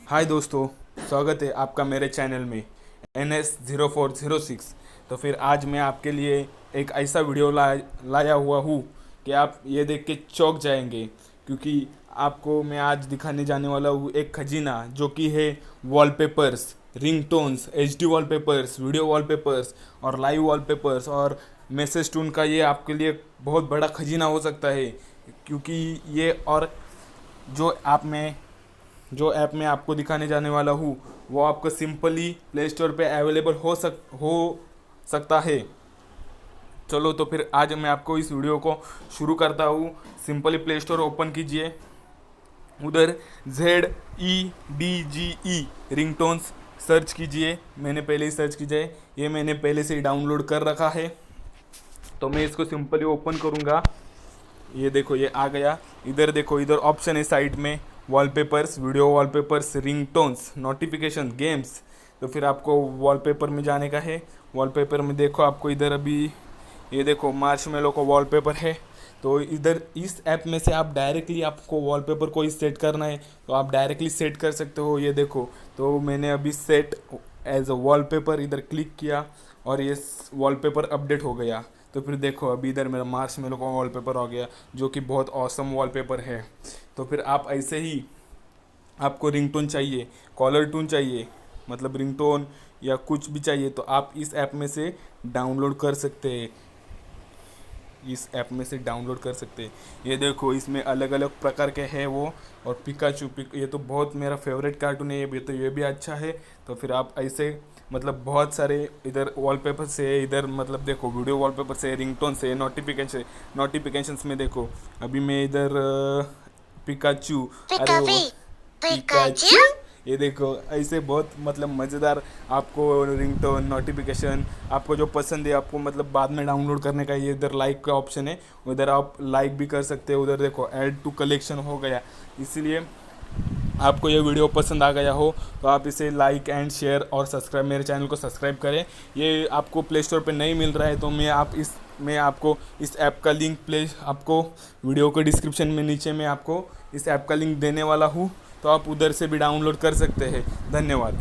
हाय दोस्तों, स्वागत है आपका मेरे चैनल में NS0406। तो फिर आज मैं आपके लिए एक ऐसा वीडियो लाया हुआ हूँ कि आप ये देख के चौंक जाएंगे, क्योंकि आपको मैं आज दिखाने जाने वाला हूँ एक खजीना जो कि है wallpapers, ringtones, HD wallpapers, video wallpapers और लाइव वॉलपेपर्स और मैसेज टून का। ये आपके लिए बहुत बड़ा खजीना हो सकता है, क्योंकि ये और जो ऐप मैं आपको दिखाने जाने वाला हूँ वो आपको सिंपली प्ले स्टोर पे अवेलेबल हो सकता है। चलो तो फिर आज मैं आपको इस वीडियो को शुरू करता हूँ। सिंपली प्ले स्टोर ओपन कीजिए, उधर ZEDGE रिंगटोन्स सर्च कीजिए। मैंने पहले ही सर्च कीजिए, ये मैंने पहले से ही डाउनलोड कर रखा है। तो मैं इसको सिंपली ओपन करूँगा। ये देखो, ये आ गया। इधर देखो, इधर ऑप्शन है साइड में wallpapers, video wallpapers, ringtones, notification, games. तो फिर आपको वॉलपेपर में जाने का है। वॉलपेपर में देखो, आपको इधर अभी ये देखो मार्शमेलो का वॉलपेपर है। तो इधर इस ऐप में से आप डायरेक्टली, आपको वॉलपेपर को ही सेट करना है तो आप डायरेक्टली सेट कर सकते हो। ये देखो, तो मैंने अभी सेट एज अ वॉलपेपर इधर क्लिक किया और ये वॉलपेपर अपडेट हो गया। तो फिर देखो, अभी इधर मेरा मार्शमेलो का वॉलपेपर हो गया, जो कि बहुत ऑसम वॉलपेपर है। तो फिर आप ऐसे ही, आपको रिंगटोन चाहिए, कॉलर टून चाहिए, मतलब रिंगटोन या कुछ भी चाहिए, तो आप इस ऐप में से डाउनलोड कर सकते हैं। ये देखो, इसमें अलग अलग प्रकार के हैं वो। और पिकाचू ये तो बहुत मेरा फेवरेट कार्टून है, ये भी अच्छा है। तो फिर आप ऐसे, मतलब बहुत सारे इधर वॉलपेपर से, इधर मतलब देखो वीडियो वॉलपेपर से, रिंगटोन से, नोटिफिकेशंस में देखो। अभी मैं इधर पिकाचू, अरे वो पिकाचू, ये देखो ऐसे बहुत मतलब मज़ेदार आपको रिंगटोन, नोटिफिकेशन, आपको जो पसंद है आपको मतलब बाद में डाउनलोड करने का। ये इधर लाइक का ऑप्शन है, उधर आप लाइक भी कर सकते हो। उधर देखो ऐड टू कलेक्शन हो गया। इसीलिए आपको ये वीडियो पसंद आ गया हो तो आप इसे लाइक एंड शेयर और सब्सक्राइब, मेरे चैनल को सब्सक्राइब करें। ये आपको प्ले स्टोर पे नहीं मिल रहा है तो मैं आपको इस ऐप का लिंक आपको वीडियो के डिस्क्रिप्शन में नीचे मैं आपको इस ऐप का लिंक देने वाला हूँ, तो आप उधर से भी डाउनलोड कर सकते हैं। धन्यवाद।